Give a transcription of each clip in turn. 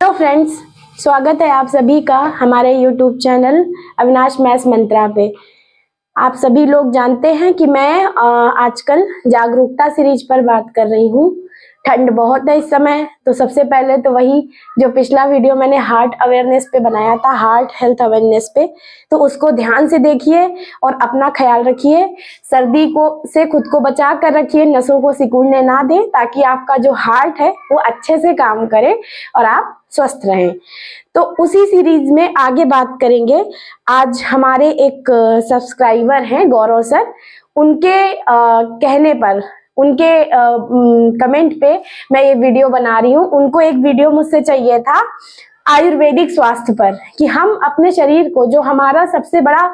Hello friends, स्वागत है आप सभी का हमारे यूट्यूब चैनल अविनाश मैथ्स मंत्रा पे। आप सभी लोग जानते हैं कि मैं आजकल जागरूकता सीरीज पर बात कर रही हूँ। ठंड बहुत है इस समय, तो सबसे पहले तो वही जो पिछला वीडियो मैंने हार्ट अवेयरनेस पे बनाया था, हार्ट हेल्थ अवेयरनेस पे, तो उसको ध्यान से देखिए और अपना ख्याल रखिए। सर्दी को से खुद को बचा कर रखिए, नसों को सिकुड़ने ना दें, ताकि आपका जो हार्ट है वो अच्छे से काम करे और आप स्वस्थ रहें। तो उसी सीरीज में आगे बात करेंगे। आज हमारे एक सब्सक्राइबर हैं गौरव सर, उनके कहने पर, उनके कमेंट पे मैं ये वीडियो बना रही हूँ। उनको एक वीडियो मुझसे चाहिए था आयुर्वेदिक स्वास्थ्य पर, कि हम अपने शरीर को, जो हमारा सबसे बड़ा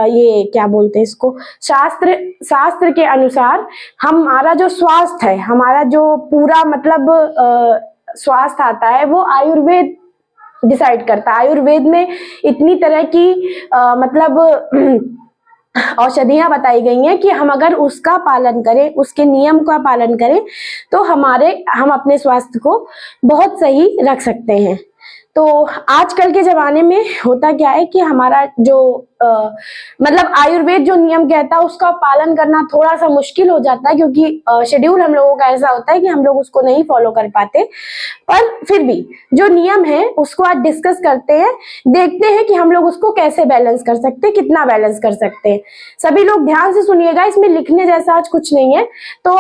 ये क्या बोलते हैं इसको, शास्त्र के अनुसार हमारा जो स्वास्थ्य है, हमारा जो पूरा मतलब स्वास्थ्य आता है, वो आयुर्वेद डिसाइड करता है। आयुर्वेद में इतनी तरह की मतलब औषधियां बताई गई हैं कि हम अगर उसका पालन करें, उसके नियम का पालन करें, तो हम अपने स्वास्थ्य को बहुत सही रख सकते हैं। तो आजकल के जमाने में होता क्या है कि हमारा जो मतलब आयुर्वेद जो नियम कहता है उसका पालन करना थोड़ा सा मुश्किल हो जाता है, क्योंकि शेड्यूल हम लोगों का ऐसा होता है कि हम लोग उसको नहीं फॉलो कर पाते। पर फिर भी जो नियम है उसको आज डिस्कस करते हैं, देखते हैं कि हम लोग उसको कैसे बैलेंस कर सकते हैं, कितना बैलेंस कर सकते हैं। सभी लोग ध्यान से सुनिएगा, इसमें लिखने जैसा आज कुछ नहीं है, तो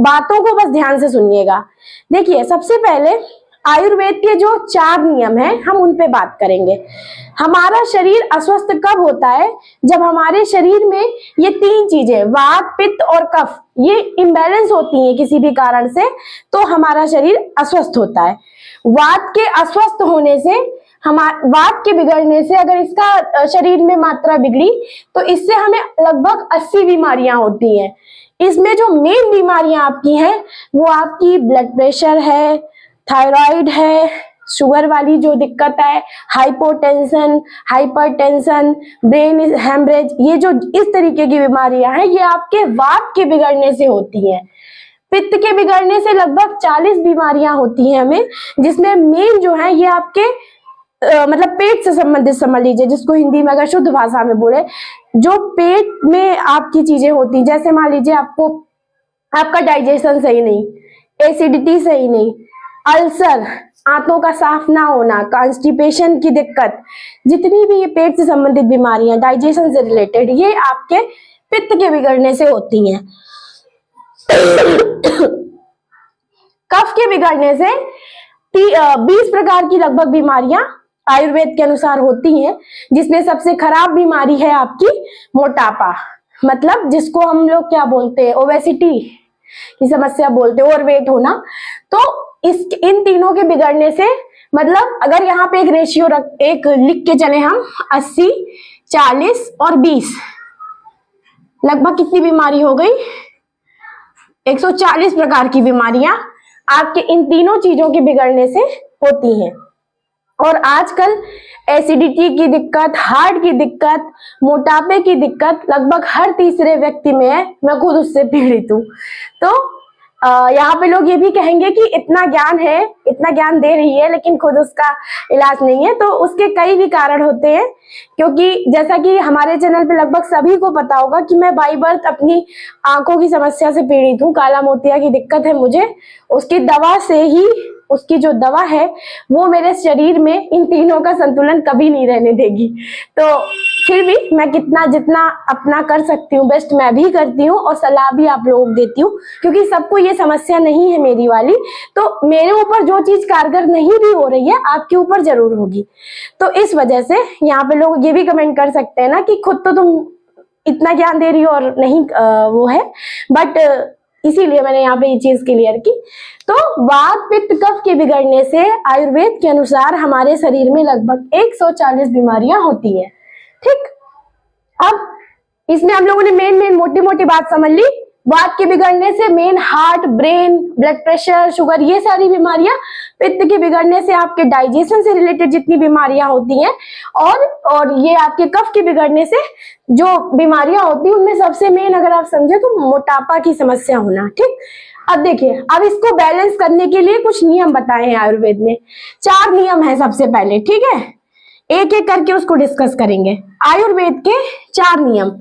बातों को बस ध्यान से सुनिएगा। देखिए, सबसे पहले आयुर्वेद के जो 4 नियम हैं हम उन पे बात करेंगे। हमारा शरीर अस्वस्थ कब होता है? जब हमारे शरीर में ये 3 चीजें, वात, पित्त और कफ, ये इम्बैलेंस होती हैं किसी भी कारण से, तो हमारा शरीर अस्वस्थ होता है। वात के अस्वस्थ होने से, वात के बिगड़ने से, अगर इसका शरीर में मात्रा बिगड़ी तो इससे हमें लगभग 80 बीमारियां होती हैं। इसमें जो मेन बीमारियां आपकी हैं वो आपकी ब्लड प्रेशर है, थायराइड है, शुगर वाली जो दिक्कत है, हाइपोटेंशन, हाइपरटेंशन, ब्रेन हेमरेज, ये जो इस तरीके की बीमारियां हैं, ये आपके वात के बिगड़ने से होती हैं। पित्त के बिगड़ने से लगभग 40 बीमारियां होती हैं हमें, जिसमें मेन जो है ये आपके मतलब पेट से संबंधित समझ लीजिए, जिसको हिंदी में अगर शुद्ध भाषा में बोले, जो पेट में आपकी चीजें होती, जैसे मान लीजिए आपका डाइजेशन सही नहीं, एसिडिटी सही नहीं, अल्सर, आंतों का साफ ना होना, कॉन्स्टिपेशन की दिक्कत, जितनी भी ये पेट से संबंधित बीमारियां, डाइजेशन से रिलेटेड, ये आपके पित्त के बिगड़ने से होती हैं। कफ के बिगड़ने से 20 प्रकार की लगभग बीमारियां आयुर्वेद के अनुसार होती हैं, जिसमें सबसे खराब बीमारी है आपकी मोटापा, मतलब जिसको हम लोग क्या बोलते हैं, ओबेसिटी की समस्या बोलते हैं, ओवरवेट होना। तो इन तीनों के बिगड़ने से, मतलब अगर यहाँ पे एक रेशियो एक लिख के चले हम, 80, 40 और 20, लगभग कितनी बीमारी हो गई? 140 प्रकार की बीमारियां आपके इन तीनों चीजों के बिगड़ने से होती हैं। और आजकल एसिडिटी की दिक्कत, हार्ट की दिक्कत, मोटापे की दिक्कत लगभग हर तीसरे व्यक्ति में है। मैं खुद उससे पीड़ित हूँ। तो यहाँ पे लोग ये भी कहेंगे कि इतना ज्ञान है, इतना ज्ञान दे रही है, लेकिन खुद उसका इलाज नहीं है। तो उसके कई भी कारण होते हैं, क्योंकि जैसा कि हमारे चैनल पे लगभग सभी को पता होगा कि मैं बाई बर्थ अपनी आंखों की समस्या से पीड़ित हूँ। काला मोतिया की दिक्कत है मुझे, उसकी दवा से ही, उसकी जो दवा है वो मेरे शरीर में इन तीनों का संतुलन कभी नहीं रहने देगी। तो फिर भी मैं जितना अपना कर सकती हूँ बेस्ट मैं भी करती हूँ, और सलाह भी आप लोगों को देती हूँ, क्योंकि सबको ये समस्या नहीं है मेरी वाली। तो मेरे ऊपर जो चीज कारगर नहीं भी हो रही है, आपके ऊपर जरूर होगी। तो इस वजह से यहाँ पे लोग ये भी कमेंट कर सकते हैं ना कि खुद तो तुम इतना ज्ञान दे रही हो और नहीं वो है, बट इसीलिए मैंने यहाँ पे ये चीज क्लियर की। तो वात, पित्त, कफ के बिगड़ने से आयुर्वेद के अनुसार हमारे शरीर में लगभग 140 बीमारियां होती हैं। ठीक, अब इसमें हम लोगों ने मेन मोटी मोटी बात समझ ली। वात के बिगड़ने से main heart, brain, blood pressure, sugar, ये सारी बीमारियां। पित्त के बिगड़ने से आपके डाइजेशन से रिलेटेड जितनी बीमारियां होती हैं, और ये आपके कफ के बिगड़ने से जो बीमारियां होती हैं, उनमें सबसे मेन अगर आप समझे तो मोटापा की समस्या होना। ठीक, अब देखिए, अब इसको बैलेंस करने के लिए कुछ नियम बताए हैं आयुर्वेद ने। 4 नियम है सबसे पहले, ठीक है, एक एक करके उसको डिस्कस करेंगे। आयुर्वेद के 4 नियम।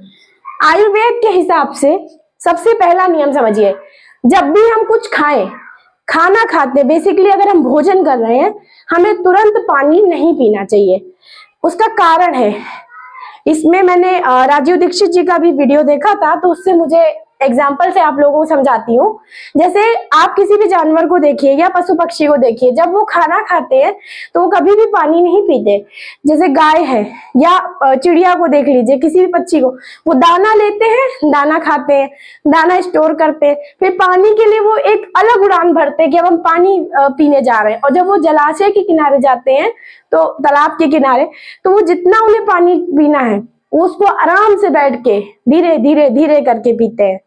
आयुर्वेद के हिसाब से सबसे पहला नियम समझिए, जब भी हम कुछ खाएं, खाना खाते बेसिकली अगर हम भोजन कर रहे हैं, हमें तुरंत पानी नहीं पीना चाहिए। उसका कारण है, इसमें मैंने राजीव दीक्षित जी का भी वीडियो देखा था, तो उससे मुझे एग्जाम्पल से आप लोगों को समझाती हूँ। जैसे आप किसी भी जानवर को देखिए या पशु पक्षी को देखिए, जब वो खाना खाते हैं तो वो कभी भी पानी नहीं पीते। जैसे गाय है या चिड़िया को देख लीजिए, किसी भी पक्षी को, वो दाना लेते हैं, दाना खाते हैं, दाना स्टोर करते हैं, फिर पानी के लिए वो एक अलग उड़ान भरते हैं कि अब हम पानी पीने जा रहे हैं। और जब वो जलाशय के किनारे जाते हैं, तो तालाब के किनारे, तो वो जितना उन्हें पानी पीना है उसको आराम से बैठ के धीरे धीरे धीरे करके पीते हैं,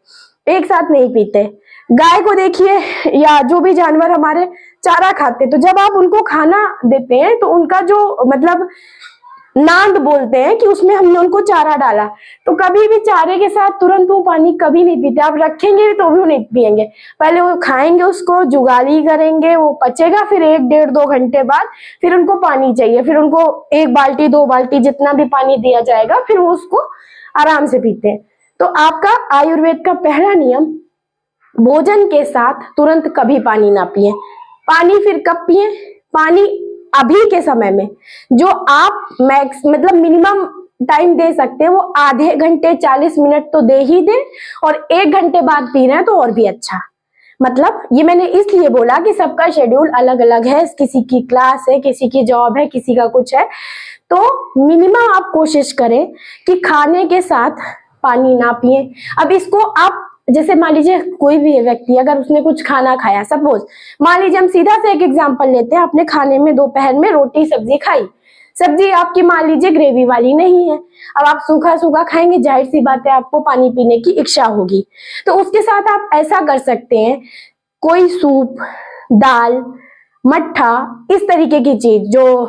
एक साथ नहीं पीते। गाय को देखिए या जो भी जानवर हमारे चारा खाते, तो जब आप उनको खाना देते हैं तो उनका जो मतलब नाद बोलते हैं कि उसमें हमने उनको चारा डाला, तो कभी भी चारे के साथ तुरंत वो पानी कभी नहीं पीते। आप रखेंगे तो भी नहीं पिएंगे, पहले वो खाएंगे, उसको जुगाली करेंगे, वो पचेगा, फिर 1 डेढ़ 2 घंटे बाद फिर उनको पानी चाहिए, फिर उनको 1 बाल्टी 2 बाल्टी जितना भी पानी दिया जाएगा, फिर वो उसको आराम से पीते हैं। तो आपका आयुर्वेद का पहला नियम, भोजन के साथ तुरंत कभी पानी ना पिए। पानी फिर कब पिए? पानी अभी के समय में जो आप मैक्स मतलब मिनिमम टाइम दे सकते हैं, वो आधे घंटे 40 मिनट तो दे ही दें, और 1 घंटे बाद पी रहे हैं तो और भी अच्छा। मतलब ये मैंने इसलिए बोला कि सबका शेड्यूल अलग अलग है, किसी की क्लास है, किसी की जॉब है, किसी का कुछ है, तो मिनिमम आप कोशिश करें कि खाने के साथ पानी ना पिए। अब इसको आप जैसे मान लीजिए कोई भी व्यक्ति अगर उसने कुछ खाना खाया, सपोज मान लीजिए हम सीधा से एक एग्जांपल लेते हैं, आपने खाने में दोपहर में रोटी सब्जी खाई, सब्जी आपकी मान लीजिए ग्रेवी वाली नहीं है, अब आप सूखा सूखा खाएंगे, जाहिर सी बात है आपको पानी पीने की इच्छा होगी। तो उसके साथ आप ऐसा कर सकते हैं, कोई सूप, दाल, मट्ठा, इस तरीके की चीज, जो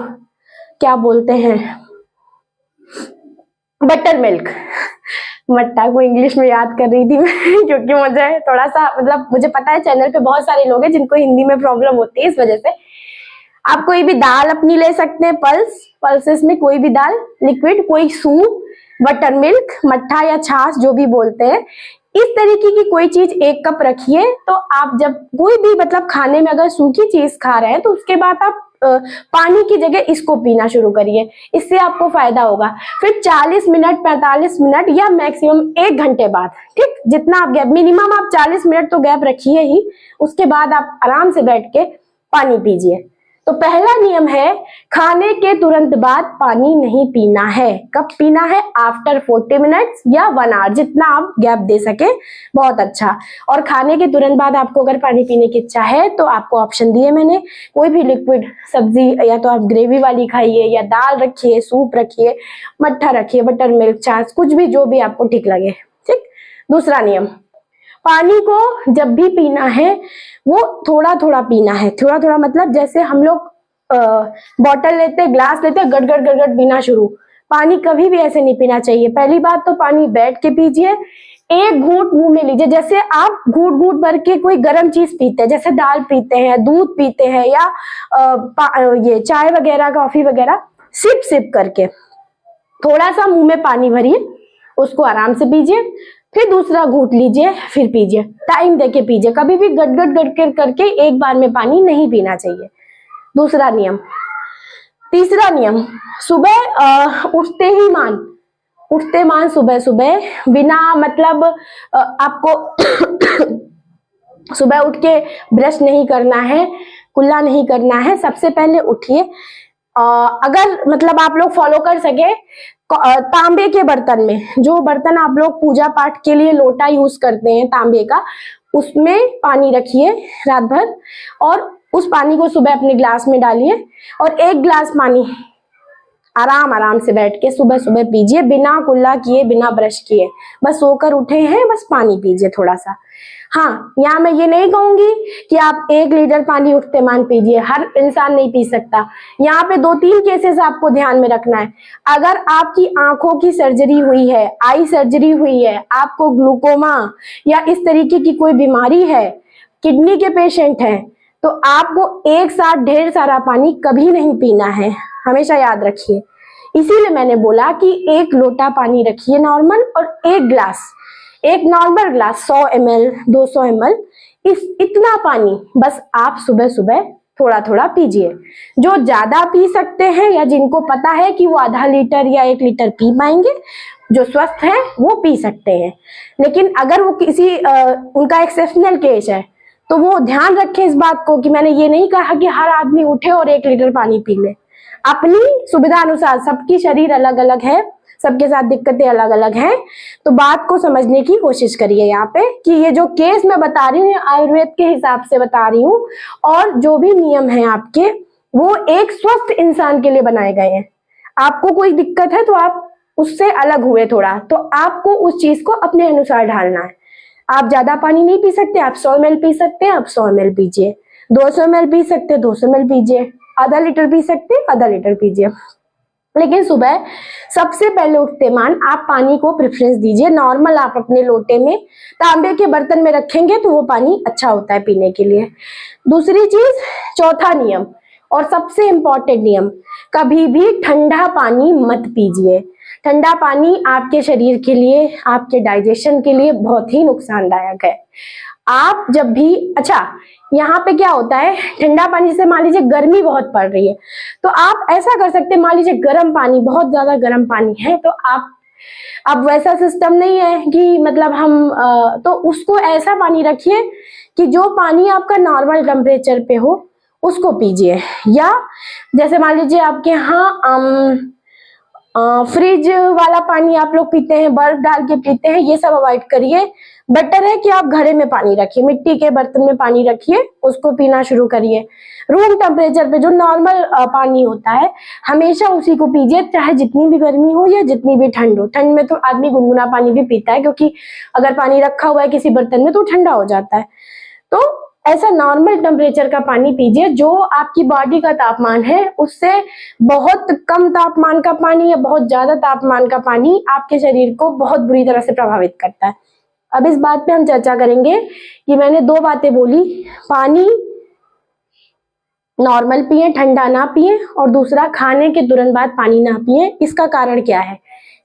क्या बोलते हैं, बटर मिल्क, मट्टा को इंग्लिश में याद कर रही थी मैं क्योंकि मुझे थोड़ा सा मतलब मुझे पता है चैनल पे बहुत सारे लोग हैं जिनको हिंदी में प्रॉब्लम होती है, इस वजह से। आप कोई भी दाल अपनी ले सकते हैं, पल्सेस में कोई भी दाल, लिक्विड, कोई सूप, बटर मिल्क, मट्ठा या छाछ जो भी बोलते हैं, इस तरीके की कोई चीज 1 कप रखिए। तो आप जब कोई भी मतलब खाने में अगर सूखी चीज खा रहे हैं तो उसके बाद आप पानी की जगह इसको पीना शुरू करिए, इससे आपको फायदा होगा। फिर 40 मिनट, 45 मिनट या मैक्सिमम 1 घंटे बाद, ठीक, जितना आप गैप, मिनिमम आप 40 मिनट तो गैप रखिए ही, उसके बाद आप आराम से बैठ के पानी पीजिए। तो पहला नियम है, खाने के तुरंत बाद पानी नहीं पीना है। कब पीना है? आफ्टर 40 मिनट्स या 1 आवर, जितना आप गैप दे सके बहुत अच्छा। और खाने के तुरंत बाद आपको अगर पानी पीने की इच्छा है तो आपको ऑप्शन दिए मैंने, कोई भी लिक्विड सब्जी, या तो आप ग्रेवी वाली खाइए, या दाल रखिए, सूप रखिए, मट्ठा रखिए, बटर मिल्क, छाछ, कुछ भी जो भी आपको ठीक लगे, ठीक। दूसरा नियम, पानी को जब भी पीना है वो थोड़ा थोड़ा पीना है। थोड़ा थोड़ा मतलब जैसे हम लोग बॉटल लेते, ग्लास लेते, गट गट गट गट पीना शुरू। पानी कभी भी ऐसे नहीं पीना चाहिए। पहली बात तो पानी बैठ के पीजिए, 1 घूंट मुंह में लीजिए, जैसे आप घूंट घूंट भर के कोई गर्म चीज पीते हैं, जैसे दाल पीते हैं, दूध पीते हैं, या ये चाय वगैरह, कॉफी वगैरह, सिप सिप करके थोड़ा सा मुंह में पानी भरिए, उसको आराम से पीजिए, फिर दूसरा घूंट लीजिए, फिर पीजिए, टाइम देके पीजिए। कभी भी गट गट गट करके एक बार में पानी नहीं पीना चाहिए। दूसरा नियम। तीसरा नियम, सुबह उठते मान सुबह सुबह बिना मतलब आपको सुबह उठ के ब्रश नहीं करना है, कुल्ला नहीं करना है। सबसे पहले उठिए, अगर मतलब आप लोग फॉलो कर सके, तांबे के बर्तन में, जो बर्तन आप लोग पूजा पाठ के लिए लोटा यूज करते हैं तांबे का, उसमें पानी रखिए रात भर, और उस पानी को सुबह अपने ग्लास में डालिए, और 1 ग्लास पानी आराम से बैठ के सुबह सुबह पीजिए, बिना कुल्ला किए, बिना ब्रश किए। बस सोकर उठे हैं, बस पानी पीजिए थोड़ा सा। हाँ, यहाँ मैं ये नहीं कहूंगी कि आप 1 लीटर पानी उठते मान पीजिए, हर इंसान नहीं पी सकता। यहाँ पे 2-3 केसेस आपको ध्यान में रखना है। अगर आपकी आंखों की सर्जरी हुई है, आई सर्जरी हुई है, आपको ग्लूकोमा या इस तरीके की कोई बीमारी है, किडनी के पेशेंट हैं तो आपको एक साथ ढेर सारा पानी कभी नहीं पीना है, हमेशा याद रखिए। इसीलिए मैंने बोला कि 1 लोटा पानी रखिए नॉर्मल, और 1 ग्लास, एक नॉर्मल ग्लास 100 ml 200 ml, इतना पानी बस आप सुबह सुबह थोड़ा थोड़ा पीजिए। जो ज्यादा पी सकते हैं या जिनको पता है कि वो आधा लीटर या 1 लीटर पी पाएंगे, जो स्वस्थ हैं वो पी सकते हैं। लेकिन अगर वो किसी उनका एक्सेप्शनल केस है तो वो ध्यान रखें इस बात को कि मैंने ये नहीं कहा कि हर आदमी उठे और 1 लीटर पानी पी ले। अपनी सुविधा अनुसार, सबकी शरीर अलग अलग है, सबके साथ दिक्कतें अलग अलग हैं, तो बात को समझने की कोशिश करिए यहाँ पे कि ये जो केस मैं बता रही हूँ आयुर्वेद के हिसाब से बता रही हूँ, और जो भी नियम है आपके वो एक स्वस्थ इंसान के लिए बनाए गए हैं। आपको कोई दिक्कत है तो आप उससे अलग हुए थोड़ा, तो आपको उस चीज को अपने अनुसार ढालना है। आप ज्यादा पानी नहीं पी सकते, आप 100 ml पी सकते हैं, आप 100 ml पीजिए। 200 ml पी सकते हैं, 200 ml पीजिए। आधा लीटर पी सकते हैं, आधा लीटर पीजिए। लेकिन सुबह सबसे पहले उठते मान आप पानी को प्रेफरेंस दीजिए। नॉर्मल आप अपने लोटे में, तांबे के बर्तन में रखेंगे तो वो पानी अच्छा होता है पीने के लिए। दूसरी चीज, चौथा नियम और सबसे इंपॉर्टेंट नियम, कभी भी ठंडा पानी मत पीजिए। ठंडा पानी आपके शरीर के लिए, आपके डाइजेशन के लिए बहुत ही नुकसानदायक है। आप जब भी, अच्छा यहाँ पे क्या होता है, ठंडा पानी से मान लीजिए गर्मी बहुत पड़ रही है तो आप ऐसा कर सकते हैं, मान लीजिए गर्म पानी, बहुत ज्यादा गर्म पानी है तो आप, अब वैसा सिस्टम नहीं है कि मतलब हम तो उसको ऐसा पानी रखिए कि जो पानी आपका नॉर्मल टेम्परेचर पे हो उसको पीजिए। या जैसे मान लीजिए आपके यहाँ फ्रिज वाला पानी आप लोग पीते हैं, बर्फ डाल के पीते हैं, ये सब अवॉइड करिए। बेटर है कि आप घड़े में पानी रखिए, मिट्टी के बर्तन में पानी रखिए, उसको पीना शुरू करिए। रूम टेम्परेचर पे जो नॉर्मल पानी होता है हमेशा उसी को पीजिए, चाहे जितनी भी गर्मी हो या जितनी भी ठंड हो। ठंड में तो आदमी गुनगुना पानी भी पीता है, क्योंकि अगर पानी रखा हुआ है किसी बर्तन में तो ठंडा हो जाता है। तो ऐसा नॉर्मल टेम्परेचर का पानी पीजिए, जो आपकी बॉडी का तापमान है उससे बहुत कम तापमान का पानी या बहुत ज्यादा तापमान का पानी आपके शरीर को बहुत बुरी तरह से प्रभावित करता है। अब इस बात पे हम चर्चा करेंगे कि मैंने 2 बातें बोली, पानी नॉर्मल पिए, ठंडा ना पिए, और दूसरा खाने के तुरंत बाद पानी ना पिए। इसका कारण क्या है?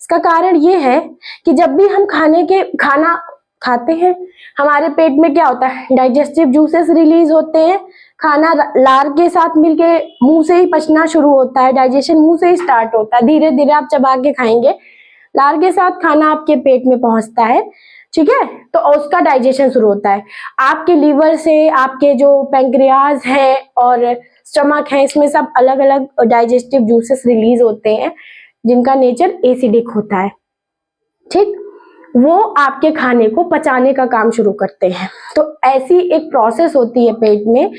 इसका कारण ये है कि जब भी हम खाना खाते हैं हमारे पेट में क्या होता है, डाइजेस्टिव जूसेस रिलीज होते हैं। खाना लार के साथ मिलके मुंह से ही पचना शुरू होता है, डाइजेशन मुंह से ही स्टार्ट होता है। धीरे धीरे आप चबा के खाएंगे, लार के साथ खाना आपके पेट में पहुंचता है, ठीक है, तो उसका डाइजेशन शुरू होता है। आपके लीवर से आपके जो पैंक्रियाज है और स्टमक है, इसमें सब अलग अलग डाइजेस्टिव जूसेस रिलीज होते हैं जिनका नेचर एसिडिक होता है, ठीक। वो आपके खाने को पचाने का काम शुरू करते हैं। तो ऐसी एक प्रोसेस होती है पेट में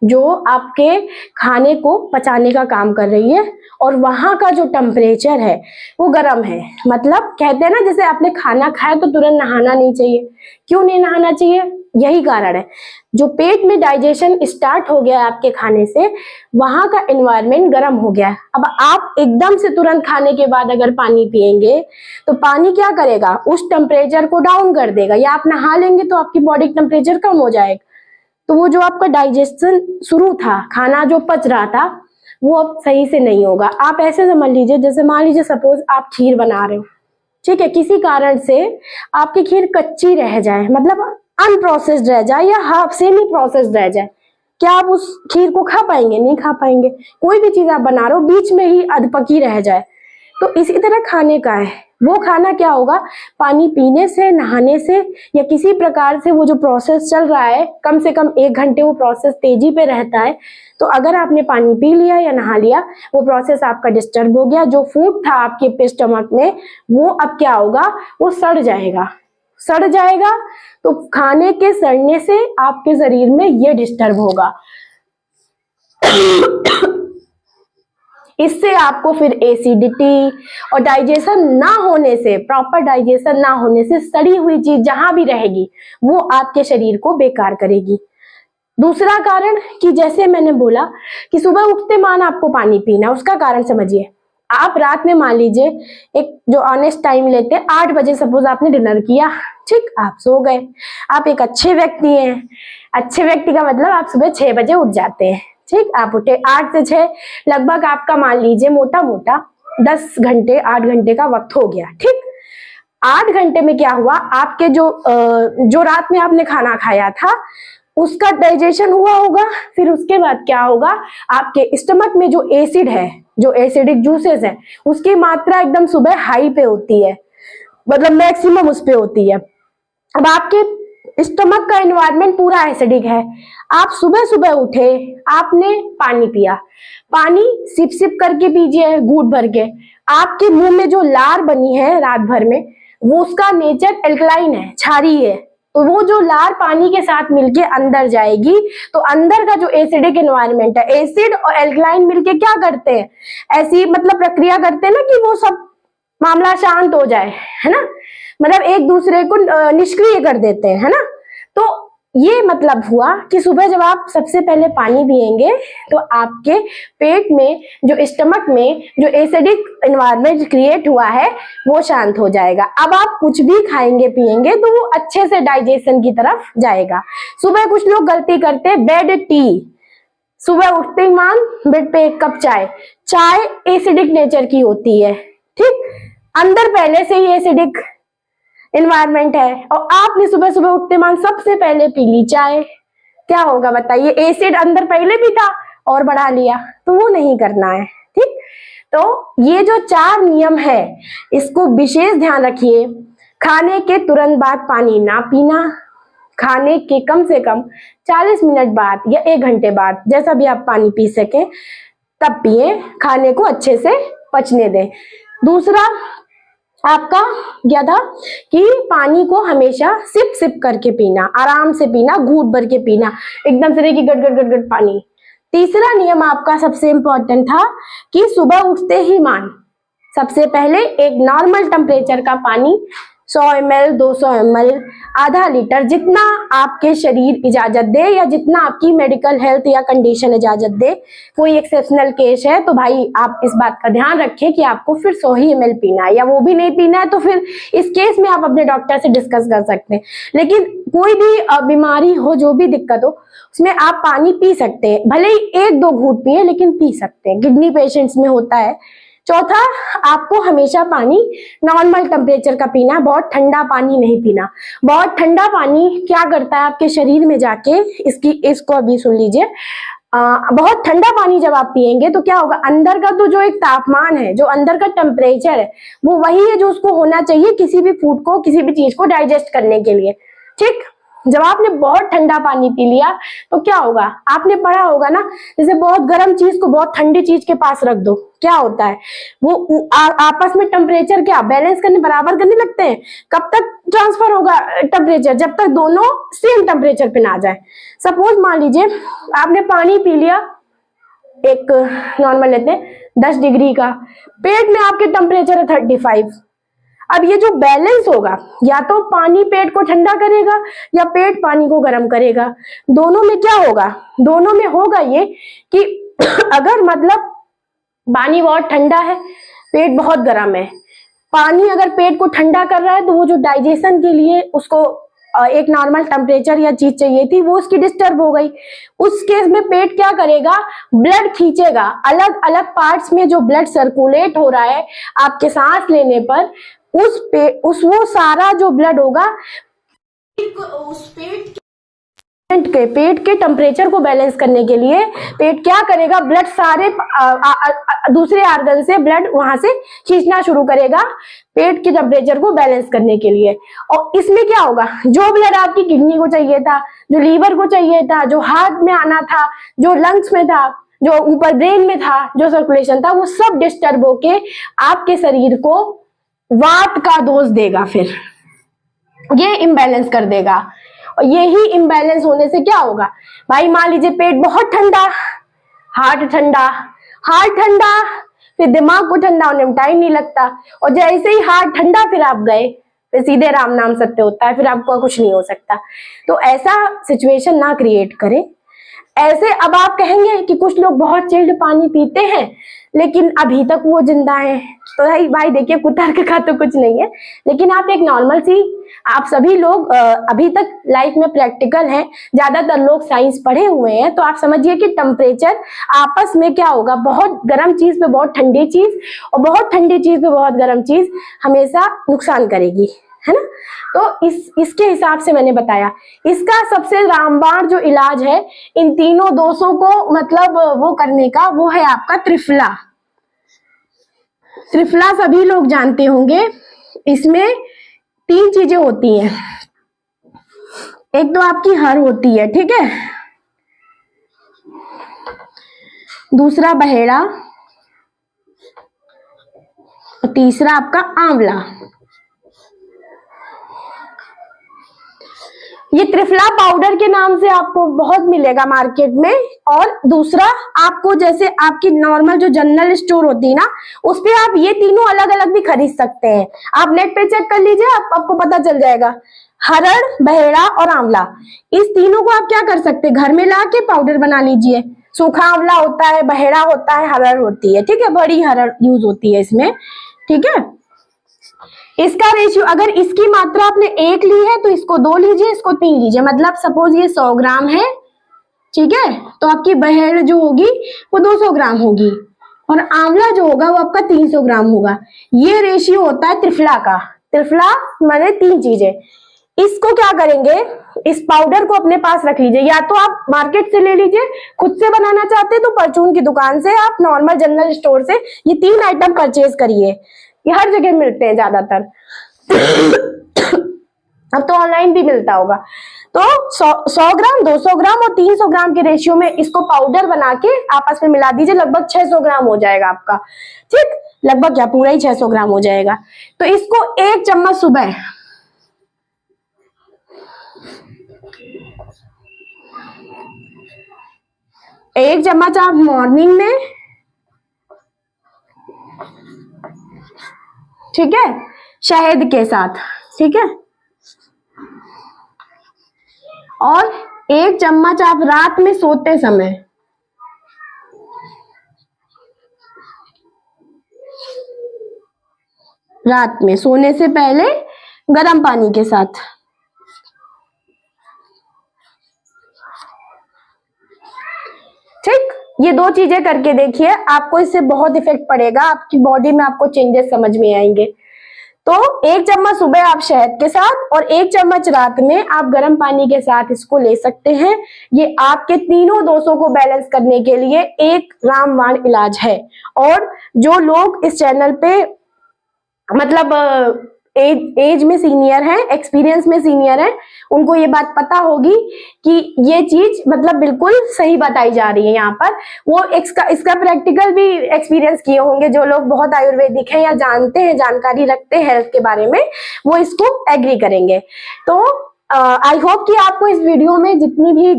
जो आपके खाने को पचाने का काम कर रही है, और वहां का जो टेम्परेचर है वो गर्म है। मतलब कहते हैं ना, जैसे आपने खाना खाया तो तुरंत नहाना नहीं चाहिए। क्यों नहीं नहाना चाहिए? यही कारण है, जो पेट में डाइजेशन स्टार्ट हो गया है आपके खाने से, वहां का एनवायरनमेंट गर्म हो गया है। अब आप एकदम से तुरंत खाने के बाद अगर पानी पिएंगे तो पानी क्या करेगा, उस टेम्परेचर को डाउन कर देगा, या आप नहा लेंगे तो आपकी बॉडी टेम्परेचर कम हो जाएगा। तो वो जो आपका डाइजेशन शुरू था, खाना जो पच रहा था, वो अब सही से नहीं होगा। आप ऐसे समझ लीजिए, जैसे मान लीजिए सपोज आप खीर बना रहे हो, ठीक है, किसी कारण से आपकी खीर कच्ची रह जाए, मतलब अनप्रोसेस्ड रह जाए या हाफ सेमी प्रोसेस्ड रह जाए, क्या आप उस खीर को खा पाएंगे? नहीं खा पाएंगे। कोई भी चीज आप बना रहे हो बीच में ही अधपकी रह जाए, तो इसी तरह खाने का है। वो खाना क्या होगा, पानी पीने से, नहाने से या किसी प्रकार से वो जो प्रोसेस चल रहा है, कम से कम 1 घंटे वो प्रोसेस तेजी पे रहता है। तो अगर आपने पानी पी लिया या नहा लिया, वो प्रोसेस आपका डिस्टर्ब हो गया, जो फूड था आपके स्टमक में वो अब क्या होगा, वो सड़ जाएगा। सड़ जाएगा तो खाने के सड़ने से आपके शरीर में ये डिस्टर्ब होगा। इससे आपको फिर एसिडिटी और डाइजेशन ना होने से, प्रॉपर डाइजेशन ना होने से सड़ी हुई चीज जहां भी रहेगी वो आपके शरीर को बेकार करेगी। दूसरा कारण कि जैसे मैंने बोला कि सुबह उठते मान आपको पानी पीना, उसका कारण समझिए। आप रात में मान लीजिए एक जो ऑनेस्ट टाइम लेते हैं, 8 बजे सपोज आपने डिनर किया, ठीक, आप सो गए, आप एक अच्छे व्यक्ति हैं, अच्छे व्यक्ति का मतलब आप सुबह 6 बजे उठ जाते हैं। ठीक, आप उठे 8 से 6, लगभग आपका मान लीजिए मोटा मोटा 10 घंटे 8 घंटे का वक्त हो गया। ठीक, 8 घंटे में क्या हुआ, आपके जो रात में आपने खाना खाया था उसका डाइजेशन हुआ होगा। फिर उसके बाद क्या होगा, आपके स्टमक में जो एसिड है, जो एसिडिक जूसेस है, उसकी मात्रा एकदम सुबह हाई पे होती है, मतलब मैक्सिमम उस पे होती है। अब आपके स्टमक का एनवायरनमेंट पूरा एसिडिक है, आप सुबह सुबह उठे, आपने पानी पिया, पानी सिप सिप करके पीजिए, घूंट भर के। आपके मुंह में जो लार बनी है रात भर में, वो उसका नेचर एल्कलाइन है, क्षारीय है, तो वो जो लार पानी के साथ मिलके अंदर जाएगी, तो अंदर का जो एसिडिक एनवायरनमेंट है, एसिड और एल्कलाइन मिलके क्या करते हैं, ऐसी मतलब प्रक्रिया करते हैं ना कि वो सब मामला शांत हो जाए, है ना, मतलब एक दूसरे को निष्क्रिय कर देते हैं, है ना। तो ये मतलब हुआ कि सुबह जब आप सबसे पहले पानी पिएंगे तो आपके पेट में, जो स्टमक में जो एसिडिक एनवायरनमेंट क्रिएट हुआ है वो शांत हो जाएगा। अब आप कुछ भी खाएंगे पिएंगे तो वो अच्छे से डाइजेशन की तरफ जाएगा। सुबह कुछ लोग गलती करते हैं, बेड टी, सुबह उठते ही मान बेड पे 1 कप चाय, चाय एसिडिक नेचर की होती है। ठीक, अंदर पहले से ही एसिडिक एनवायरनमेंट है और आपने सुबह सुबह उठते मान सबसे पहले पी ली चाय, क्या होगा बताइए, एसिड अंदर पहले भी था और बढ़ा लिया, तो वो नहीं करना है। ठीक, तो ये जो 4 नियम है इसको विशेष ध्यान रखिए। खाने के तुरंत बाद पानी ना पीना, खाने के कम से कम 40 मिनट बाद या 1 घंटे बाद, जैसा भी आप पानी पी सके तब पिए, खाने को अच्छे से पचने दें। दूसरा आपका क्या था कि पानी को हमेशा सिप सिप करके पीना, आराम से पीना, घूंट भर के पीना, एकदम से नहीं कि गट गट गट गट पानी। तीसरा नियम आपका सबसे इंपॉर्टेंट था कि सुबह उठते ही मान सबसे पहले एक नॉर्मल टेम्परेचर का पानी 100 ml 200 ml आधा लीटर, जितना आपके शरीर इजाजत दे या जितना आपकी मेडिकल हेल्थ या कंडीशन इजाजत दे। कोई एक्सेप्शनल केस है तो भाई आप इस बात का ध्यान रखें कि आपको फिर 100 ही ml पीना है, या वो भी नहीं पीना है तो फिर इस केस में आप अपने डॉक्टर से डिस्कस कर सकते हैं। लेकिन कोई भी बीमारी हो, जो भी दिक्कत हो, उसमें आप पानी पी सकते हैं, भले ही 1-2 घूंट पिए लेकिन पी सकते हैं, किडनी पेशेंट्स में होता है। चौथा, आपको हमेशा पानी नॉर्मल टेम्परेचर का पीना, बहुत ठंडा पानी नहीं पीना। बहुत ठंडा पानी क्या करता है आपके शरीर में जाके, इसको अभी सुन लीजिए। बहुत ठंडा पानी जब आप पिएंगे तो क्या होगा, अंदर का तो जो एक तापमान है, जो अंदर का टेम्परेचर है, वो वही है जो उसको होना चाहिए किसी भी फूड को, किसी भी चीज को डाइजेस्ट करने के लिए। ठीक, जब आपने बहुत ठंडा पानी पी लिया तो क्या होगा, आपने पढ़ा होगा ना, जैसे बहुत गर्म चीज को बहुत ठंडी चीज के पास रख दो, क्या होता है, वो आपस में टेम्परेचर क्या बैलेंस करने, बराबर करने लगते हैं। कब तक ट्रांसफर होगा टेम्परेचर, जब तक दोनों सेम टेम्परेचर पे ना जाए। सपोज मान लीजिए आपने पानी पी लिया, एक नॉर्मल लेते हैं 10 डिग्री का, पेट में आपके टेम्परेचर है 35। अब ये जो बैलेंस होगा, या तो पानी पेट को ठंडा करेगा या पेट पानी को गर्म करेगा। दोनों में क्या होगा, दोनों में होगा ये कि अगर मतलब पानी बहुत ठंडा है, पेट बहुत गर्म है, पानी अगर पेट को ठंडा कर रहा है तो वो जो डाइजेशन के लिए उसको एक नॉर्मल टेम्परेचर या चीज चाहिए थी, वो उसकी डिस्टर्ब हो गई। उस केस में पेट क्या करेगा, ब्लड खींचेगा, अलग अलग पार्ट्स में जो ब्लड सर्कुलेट हो रहा है आपके सांस लेने पर, वो सारा जो ब्लड होगा उस पेट के टेम्परेचर को बैलेंस करने के लिए पेट क्या करेगा, ब्लड सारे दूसरे ऑर्गन से ब्लड वहां से खींचना शुरू करेगा पेट के टेम्परेचर को बैलेंस करने के लिए। और इसमें क्या होगा, जो ब्लड आपकी किडनी को चाहिए था, जो लीवर को चाहिए था, जो हार्ट में आना था, जो लंग्स में था, जो ऊपर ब्रेन में था, जो सर्कुलेशन था, वो सब डिस्टर्ब होके आपके शरीर को वात का दोष देगा, फिर ये इम्बैलेंस कर देगा। और यही इम्बैलेंस होने से क्या होगा भाई, मान लीजिए पेट बहुत ठंडा, हार्ट ठंडा, फिर दिमाग को ठंडा होने में टाइम नहीं लगता, और जैसे ही हार्ट ठंडा फिर आप गए, फिर सीधे राम नाम सत्य होता है, फिर आपको कुछ नहीं हो सकता। तो ऐसा सिचुएशन ना क्रिएट करें। ऐसे अब आप कहेंगे कि कुछ लोग बहुत चिल्ड पानी पीते हैं लेकिन अभी तक वो जिंदा है, तो भाई देखिए कुतर्क का तो कुछ नहीं है। लेकिन आप एक नॉर्मल सी, आप सभी लोग अभी तक लाइफ में प्रैक्टिकल हैं, ज्यादातर लोग साइंस पढ़े हुए हैं, तो आप समझिए कि टेम्परेचर आपस में क्या होगा, बहुत गर्म चीज पे बहुत ठंडी चीज और बहुत ठंडी चीज पे बहुत गर्म चीज हमेशा नुकसान करेगी, है ना। तो इसके हिसाब से मैंने बताया। इसका सबसे रामबाण जो इलाज है इन तीनों दोषों को मतलब वो करने का, वो है आपका त्रिफला। त्रिफला सभी लोग जानते होंगे। इसमें 3 चीजें होती हैं। एक तो आपकी हर होती है, ठीक है, दूसरा बहेड़ा और तीसरा आपका आंवला। ये त्रिफला पाउडर के नाम से आपको बहुत मिलेगा मार्केट में। और दूसरा आपको जैसे आपकी नॉर्मल जो जनरल स्टोर होती है ना, उस पे आप ये तीनों अलग अलग भी खरीद सकते हैं। आप नेट पे चेक कर लीजिए, आपको पता चल जाएगा। हरड़, बहेड़ा और आंवला, इस तीनों को आप क्या कर सकते हैं, घर में ला के पाउडर बना लीजिए। सूखा आंवला होता है, बहेड़ा होता है, हरड़ होती है, ठीक है, बड़ी हरड़ यूज होती है इसमें, ठीक है। इसका रेशियो, अगर इसकी मात्रा आपने 1 ली है तो इसको 2 लीजिए, इसको 3 लीजिए। मतलब सपोज ये 100 ग्राम है, ठीक है, तो आपकी बहेड़ जो होगी वो 200 ग्राम होगी और आंवला जो होगा वो आपका 300 ग्राम होगा। ये रेशियो होता है त्रिफला का। त्रिफला माने 3 चीजें। इसको क्या करेंगे, इस पाउडर को अपने पास रख लीजिए, या तो आप मार्केट से ले लीजिए, खुद से बनाना चाहते हैं तो परचून की दुकान से, आप नॉर्मल जनरल स्टोर से ये 3 आइटम परचेज करिए, ये हर जगह मिलते हैं ज्यादातर। अब तो ऑनलाइन भी मिलता होगा। तो 100 ग्राम, 200 ग्राम और 300 ग्राम के रेशियो में इसको पाउडर बना के आपस में मिला दीजिए, लगभग 600 ग्राम हो जाएगा आपका, ठीक, लगभग क्या पूरा ही 600 ग्राम हो जाएगा। तो इसको 1 चम्मच सुबह, एक चम्मच आप मॉर्निंग में, ठीक है, शहद के साथ, ठीक है, और 1 चम्मच आप रात में सोते समय। रात में सोने से पहले गर्म पानी के साथ। ठीक, ये 2 चीजें करके देखिए, आपको इससे बहुत इफेक्ट पड़ेगा, आपकी बॉडी में आपको चेंजेस समझ में आएंगे। तो 1 चम्मच सुबह आप शहद के साथ और 1 चम्मच रात में आप गर्म पानी के साथ इसको ले सकते हैं। ये आपके तीनों दोषों को बैलेंस करने के लिए एक रामबाण इलाज है। और जो लोग इस चैनल पे मतलब एज में सीनियर है, एक्सपीरियंस में सीनियर है, उनको ये बात पता होगी कि ये चीज मतलब बिल्कुल सही बताई जा रही है यहाँ पर। वो इसका प्रैक्टिकल भी एक्सपीरियंस किए होंगे, जो लोग बहुत आयुर्वेदिक हैं या जानते हैं, जानकारी रखते हैं हेल्थ के बारे में, वो इसको एग्री करेंगे। तो आई होप कि आपको इस वीडियो में जितनी भी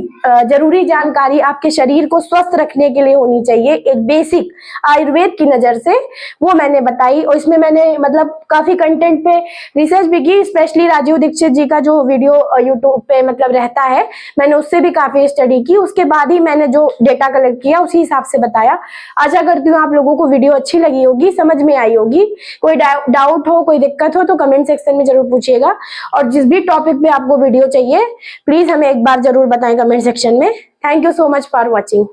जरूरी जानकारी आपके शरीर को स्वस्थ रखने के लिए होनी चाहिए, एक बेसिक आयुर्वेद की नजर से, वो मैंने बताई। और इसमें मैंने मतलब काफी कंटेंट पे रिसर्च भी की, स्पेशली राजीव दीक्षित जी का जो वीडियो यूट्यूब पे मतलब रहता है, मैंने उससे भी काफी स्टडी की। उसके बाद ही मैंने जो डेटा कलेक्ट किया उसी हिसाब से बताया। आशा करती हूँ आप लोगों को वीडियो अच्छी लगी होगी, समझ में आई होगी। कोई डाउट हो, कोई दिक्कत हो तो कमेंट सेक्शन में जरूर पूछिएगा। और जिस भी टॉपिक पे आपको वीडियो चाहिए प्लीज हमें एक बार जरूर बताएं कमेंट सेक्शन में। Thank you so much for watching.